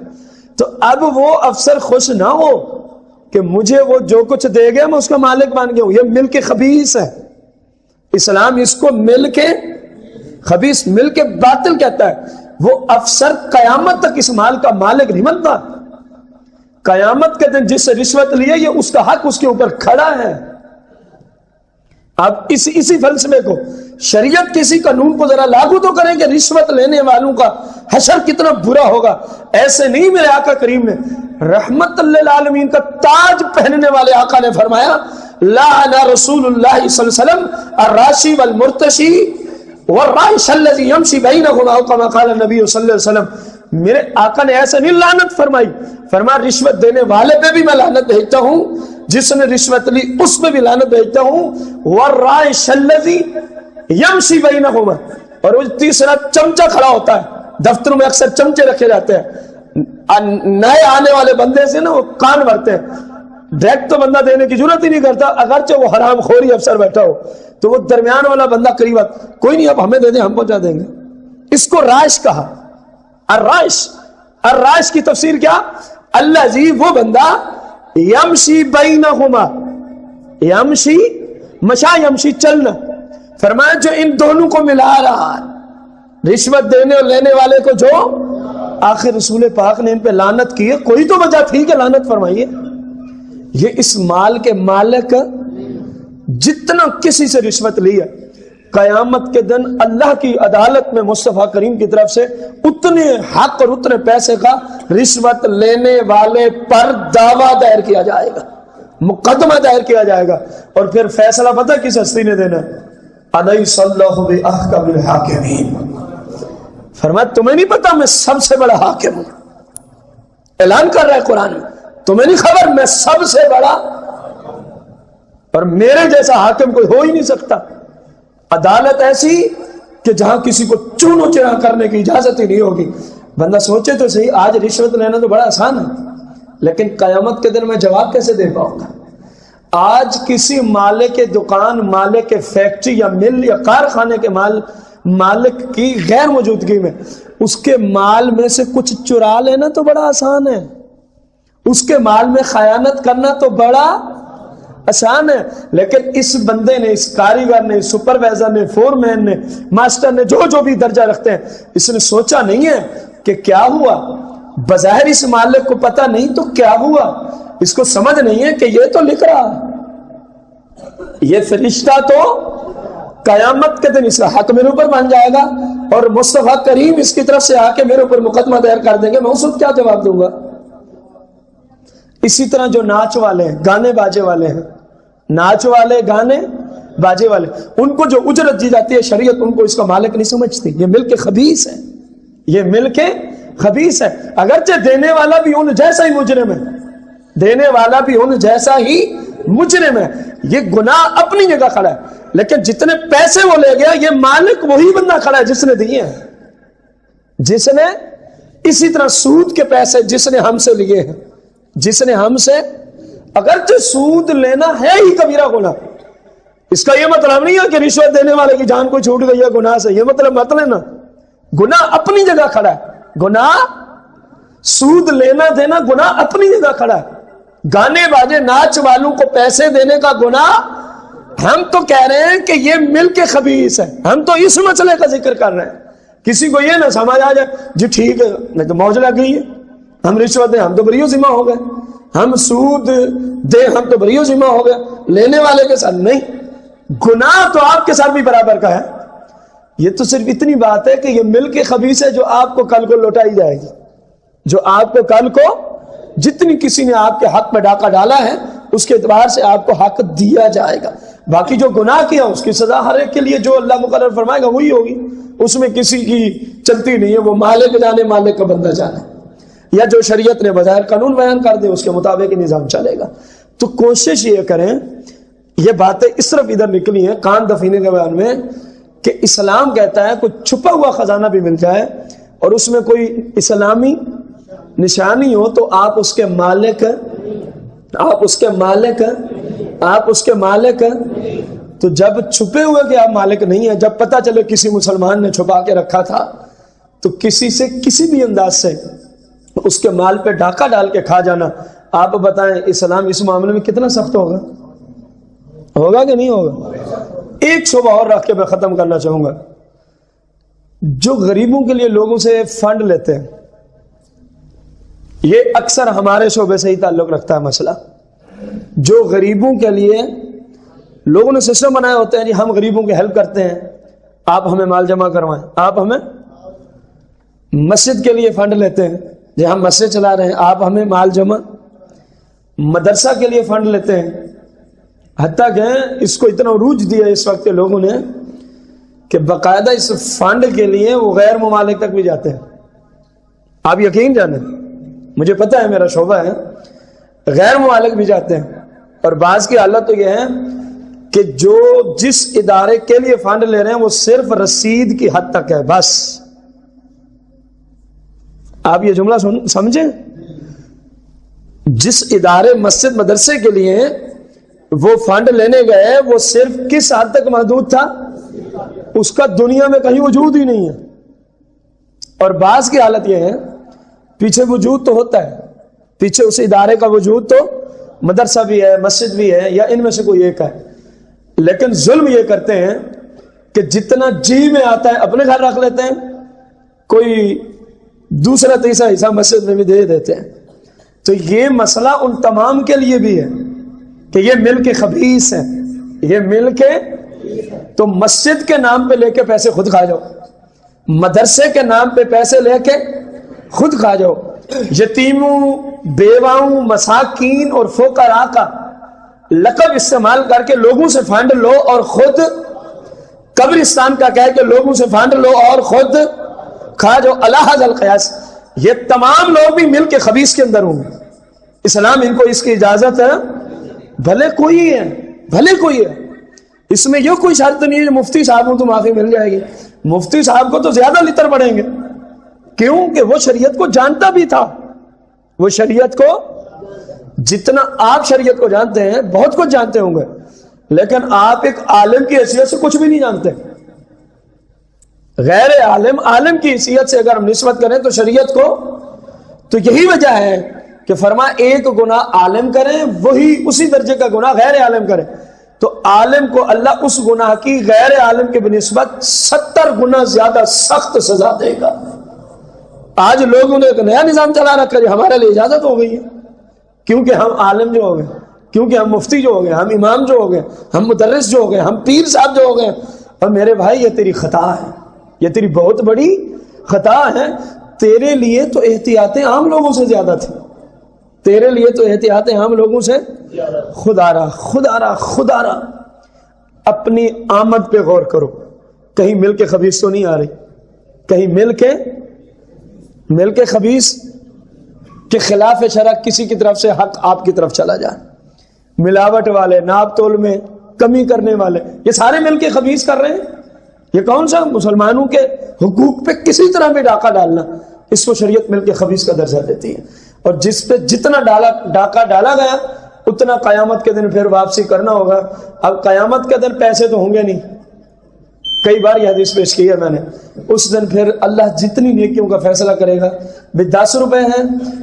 تو اب وہ افسر خوش نہ ہو کہ مجھے وہ جو کچھ دے گیا میں اس کا مالک بن گیا ہوں. یہ مل کے خبیث ہے. اسلام اس کو مل کے خبیث، مل کے باطل کہتا ہے. وہ افسر قیامت تک اس مال کا مالک نہیں بنتا. قیامت کے دن جس سے رشوت لیے یہ اس کا حق اس کے اوپر کھڑا ہے. اب اسی فلسفے کو، شریعت کسی قانون کو ذرا لاگو تو کریں کہ رشوت لینے والوں کا حشر کتنا برا ہوگا. ایسے نہیں میرے آقا کریم نے رحمت للعالمین کا تاج پہننے والے آقا نے فرمایا لعن رسول اللہ صلی اللہ علیہ وسلم الراشی والمرتشی والرائش الذی یمشی بینہما او کما قال النبی صلی اللہ علیہ وسلم. میرے آقا نے ایسے نہیں لعنت فرمائی، فرمایا رشوت دینے والے پہ بھی میں لعنت بھیجتا ہوں، جس نے رشوت لی اس پہ بھی لعنت بھیجتا ہوں، والرائش الذی یمشی بینہما، اور وہ تیسرا چمچہ کھڑا ہوتا ہے. دفتروں میں اکثر چمچے رکھے جاتے ہیں، نئے آنے والے بندے سے نا وہ کان بھرتے ہیں، ڈائریکٹ تو بندہ دینے کی ضرورت ہی نہیں کرتا، اگرچہ وہ حرام خوری افسر بیٹھا ہو تو وہ درمیان والا بندہ قریب آتا، کوئی نہیں اب ہمیں دے دیں ہم پہنچا دیں گے. اس کو رائش کہا. الرائش کی تفسیر کیا؟ اللہ جی وہ بندہ یمشی بینہما، یمشی مشا یمشی چلنا، فرمایا جو ان دونوں کو ملا رہا ہے، رشوت دینے اور لینے والے کو. جو آخر رسول پاک نے ان پہ لعنت کی ہے، کوئی تو وجہ تھی کہ لعنت فرمائیے. یہ اس مال کے مالک جتنا کسی سے رشوت لی ہے، قیامت کے دن اللہ کی عدالت میں مصطفیٰ کریم کی طرف سے اتنے حق اور اتنے پیسے کا رشوت لینے والے پر دعویٰ دائر کیا جائے گا، مقدمہ دائر کیا جائے گا، اور پھر فیصلہ پتہ کس ہستی نے دینا؟ الیس اللہ باحکم الحاکمین. فرمایا تمہیں نہیں پتا میں سب سے بڑا حاکم ہوں. اعلان کر رہا ہے قرآن میں، تمہیں نہیں خبر میں سب سے بڑا، اور میرے جیسا حاکم کوئی ہو ہی نہیں سکتا. عدالت ایسی کہ جہاں کسی کو چون و چرا کرنے کی اجازت ہی نہیں ہوگی. بندہ سوچے تو صحیح، آج رشوت لینا تو بڑا آسان ہے، لیکن قیامت کے دن میں جواب کیسے دے پاؤں گا؟ آج کسی مالک کے دکان، مالک کے فیکٹری یا مل یا کارخانے کے مالک کی غیر موجودگی میں اس کے مال میں سے کچھ چرا لینا تو بڑا آسان ہے، اس کے مال میں خیانت کرنا تو بڑا آسان ہے. لیکن اس بندے نے، اس کاریگر نے، سپروائزر نے، فورمین نے، ماسٹر نے، جو بھی درجہ رکھتے ہیں، اس نے سوچا نہیں ہے کہ کیا ہوا. بظاہر اس مالک کو پتا نہیں تو کیا ہوا، اس کو سمجھ نہیں ہے کہ یہ تو لکھ رہا ہے، یہ فرشتہ تو قیامت کے دن اس کا حق میرے اوپر بن جائے گا، اور مصطفیٰ کریم اس کی طرف سے آ کے میرے اوپر مقدمہ دائر کر دیں گے. میں اس وقت کیا جواب دوں گا؟ اسی طرح جو ناچ والے ہیں، گانے باجے والے ہیں، ناچ والے، گانے باجے والے، ان کو جو اجرت دی جاتی ہے شریعت ان کو اس کا مالک نہیں سمجھتی. یہ مل کے خبیث ہے، یہ مل کے خبیث ہے. اگرچہ دینے والا بھی ان جیسا ہی مجرم ہے، دینے والا بھی ان جیسا ہی مجرم ہے، یہ گناہ اپنی جگہ کھڑا ہے، لیکن جتنے پیسے وہ لے گیا یہ مالک وہی بندہ کھڑا ہے جس نے دیے ہیں، جس نے اسی طرح سود کے پیسے جس نے ہم سے لیے ہیں، جس نے ہم سے، اگرچہ سود لینا ہے ہی کبیرہ گناہ، اس کا یہ مطلب نہیں ہے کہ رشوت دینے والے کی جان کو چھوٹ گئی ہے گناہ سے، یہ مطلب مت لینا. گناہ اپنی جگہ کھڑا ہے، گناہ سود لینا دینا گناہ اپنی جگہ کھڑا ہے. گانے باجے ناچ والوں کو پیسے دینے کا گناہ ہم تو کہہ رہے ہیں کہ یہ مل کے خبیث ہے، ہم تو اس مسئلے کا ذکر کر رہے ہیں. کسی کو یہ نہ سمجھ آ جائے جی ٹھیک ہے نہیں تو موج لگ گئی ہے، ہم رشوت دیں ہم تو بری و ذمہ ہو گئے، ہم سود دیں ہم تو بری و ذمہ ہو گئے، لینے والے کے ساتھ نہیں. گناہ تو آپ کے ساتھ بھی برابر کا ہے. یہ تو صرف اتنی بات ہے کہ یہ مل کے خبیث ہے جو آپ کو کل کو لوٹائی جائے گی، جو آپ کو کل کو جتنی کسی نے آپ کے حق میں ڈاکہ ڈالا ہے اس کے اعتبار سے آپ کو حق دیا جائے گا. باقی جو گناہ کیا اس کی سزا ہر ایک کے لیے جو اللہ مقرر فرمائے گا وہی ہوگی، اس میں کسی کی چلتی نہیں ہے. وہ مالک جانے مالک کا بندہ جانے، یا جو شریعت نے بظاہر قانون بیان کر دے اس کے مطابق ہی نظام چلے گا. تو کوشش یہ کریں، یہ باتیں اس طرف ادھر نکلی ہیں کان دفینے کے بیان میں کہ اسلام کہتا ہے کوئی چھپا ہوا خزانہ بھی مل جائے اور اس میں کوئی اسلامی نشانی ہو تو آپ اس کے مالک، آپ اس کے مالک، آپ اس کے مالک. تو جب چھپے ہوئے کہ آپ مالک نہیں ہیں، جب پتہ چلے کسی مسلمان نے چھپا کے رکھا تھا تو کسی سے کسی بھی انداز سے اس کے مال پہ ڈاکہ ڈال کے کھا جانا، آپ بتائیں اسلام اس معاملے میں کتنا سخت ہوگا؟ ہوگا کہ نہیں ہوگا؟ ایک شعبہ اور رکھ کے میں ختم کرنا چاہوں گا. جو غریبوں کے لیے لوگوں سے فنڈ لیتے ہیں، یہ اکثر ہمارے شعبے سے ہی تعلق رکھتا ہے مسئلہ. جو غریبوں کے لیے لوگوں نے سسٹم بنایا ہوتا ہے جی ہم غریبوں کی ہیلپ کرتے ہیں، آپ ہمیں مال جمع کروائیں. آپ ہمیں مسجد کے لیے فنڈ لیتے ہیں جی ہم مسجد چلا رہے ہیں، آپ ہمیں مال جمع. مدرسہ کے لیے فنڈ لیتے ہیں، حتیٰ کہ اس کو اتنا عروج دیا اس وقت کے لوگوں نے کہ باقاعدہ اس فنڈ کے لیے وہ غیر ممالک تک بھی جاتے ہیں. آپ یقین جانیں، مجھے پتہ ہے میرا شعبہ ہے، غیر ممالک بھی جاتے ہیں. اور بعض کی حالت تو یہ ہے کہ جو جس ادارے کے لیے فنڈ لے رہے ہیں وہ صرف رسید کی حد تک ہے بس. آپ یہ جملہ سمجھیں، جس ادارے مسجد مدرسے کے لیے وہ فنڈ لینے گئے وہ صرف کس حد تک محدود تھا، اس کا دنیا میں کہیں وجود ہی نہیں ہے. اور بعض کی حالت یہ ہے پیچھے وجود تو ہوتا ہے، پیچھے اس ادارے کا وجود تو مدرسہ بھی ہے، مسجد بھی ہے، یا ان میں سے کوئی ایک ہے، لیکن ظلم یہ کرتے ہیں کہ جتنا جی میں آتا ہے اپنے گھر رکھ لیتے ہیں، کوئی دوسرا تیسرا حصہ مسجد میں بھی دے دیتے ہیں. تو یہ مسئلہ ان تمام کے لیے بھی ہے کہ یہ مل کے خبیث ہیں، یہ مل کے. تو مسجد کے نام پہ لے کے پیسے خود کھا جاؤ، مدرسے کے نام پہ پیسے لے کے خود کھا جاؤ، یتیموں، بیواؤں، مساکین اور فقراء کا لقب استعمال کر کے لوگوں سے فنڈ لو اور خود قبرستان کا کہہ کے لوگوں سے فنڈ لو اور خود کھا جاؤ. اللہ حض القیاس. یہ تمام لوگ بھی مل کے خبیث کے اندر ہوں گے. اسلام ان کو اس کی اجازت ہے، بھلے کوئی ہے، بھلے کوئی ہے. اس میں یہ کوئی شرط نہیں ہے مفتی صاحب کو تو معافی مل جائے گی. مفتی صاحب کو تو زیادہ لتر پڑیں گے، کیوں کہ وہ شریعت کو جانتا بھی تھا. وہ شریعت کو جتنا آپ شریعت کو جانتے ہیں بہت کچھ جانتے ہوں گے، لیکن آپ ایک عالم کی حیثیت سے کچھ بھی نہیں جانتے. غیر عالم عالم کی حیثیت سے اگر ہم نسبت کریں تو شریعت کو، تو یہی وجہ ہے کہ فرمایا ایک گناہ عالم کریں وہی اسی درجے کا گناہ غیر عالم کریں. تو عالم کو اللہ اس گناہ کی غیر عالم کے بنسبت 70 گنا زیادہ سخت سزا دے گا. آج لوگوں نے ایک نیا نظام چلا رکھا جو ہمارے لیے اجازت ہو گئی ہے، کیونکہ ہم عالم جو ہو گئے، کیونکہ ہم مفتی جو ہو گئے، ہم امام جو ہو گئے، ہم مدرس جو ہو گئے، ہم پیر صاحب جو ہو گئے. اور میرے بھائی یہ تیری خطا ہے، یہ تیری بہت بڑی خطا ہے. تیرے لیے تو احتیاطیں عام لوگوں سے زیادہ تھی، تیرے لیے تو احتیاطیں عام لوگوں سے. خدا را اپنی آمد پہ غور کرو، کہیں مل کے خبیث تو نہیں آ رہی، کہیں مل کے خبیث کے خلاف شرع کسی کی طرف سے حق آپ کی طرف چلا جائے. ملاوٹ والے، ناپ تول میں کمی کرنے والے، یہ سارے مل کے خبیث کر رہے ہیں. یہ کون سا مسلمانوں کے حقوق پہ کسی طرح بھی ڈاکہ ڈالنا، اس کو شریعت مل کے خبیث کا درجہ دیتی ہے. اور جس پہ جتنا ڈاکہ ڈالا گیا اتنا قیامت کے دن پھر واپسی کرنا ہوگا. اب قیامت کے دن پیسے تو ہوں گے نہیں، کئی بار یہ حدیث پیش کی ہے میں نے. اس دن پھر اللہ جتنی نیکیوں کا فیصلہ کرے گا، بھی 10 روپے ہیں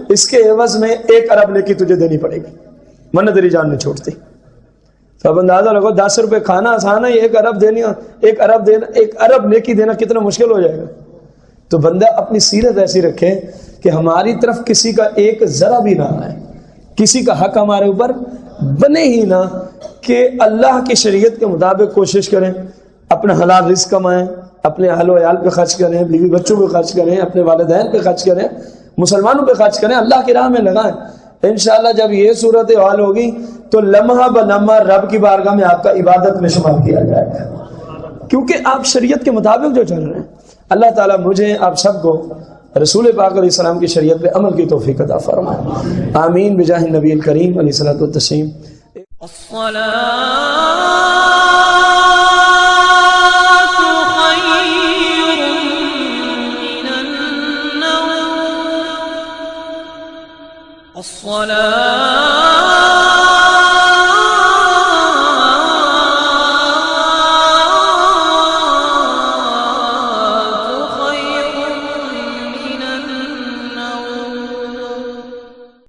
اس کے عوض میں 1 ارب نیکی تجھے دینی پڑے گی، ورنہ تیری جان نہیں چھوڑتی. تو اب اندازہ لگو 10 روپے کھانا آسان ہے، 1 ارب دینا، 1 ارب نیکی دینا کتنا مشکل ہو جائے گا. تو بندہ اپنی سیرت ایسی رکھے کہ ہماری طرف کسی کا ایک ذرا بھی نہ آئے، کسی کا حق ہمارے اوپر بنے ہی نہ، کہ اللہ کی شریعت کے مطابق کوشش کریں، اپنا حلال رزق کمائیں، اپنے اہل و عیال پہ خرچ کریں، بیوی بچوں پہ خرچ کریں، اپنے والدین پہ خرچ کریں، مسلمانوں پہ خرچ کریں، اللہ کی راہ میں لگائیں. انشاءاللہ جب یہ صورت حال ہوگی تو لمحہ بلمحہ رب کی بارگاہ میں آپ کا عبادت میں شمار کیا جائے گا، کیونکہ آپ شریعت کے مطابق جو چل رہے ہیں. اللہ تعالیٰ مجھے آپ سب کو رسول پاک علیہ السلام کی شریعت پہ عمل کی توفیق عطا فرمائے. آمین بجاہ النبی الکریم علیہ الصلوۃ والتسلیم. الصلاة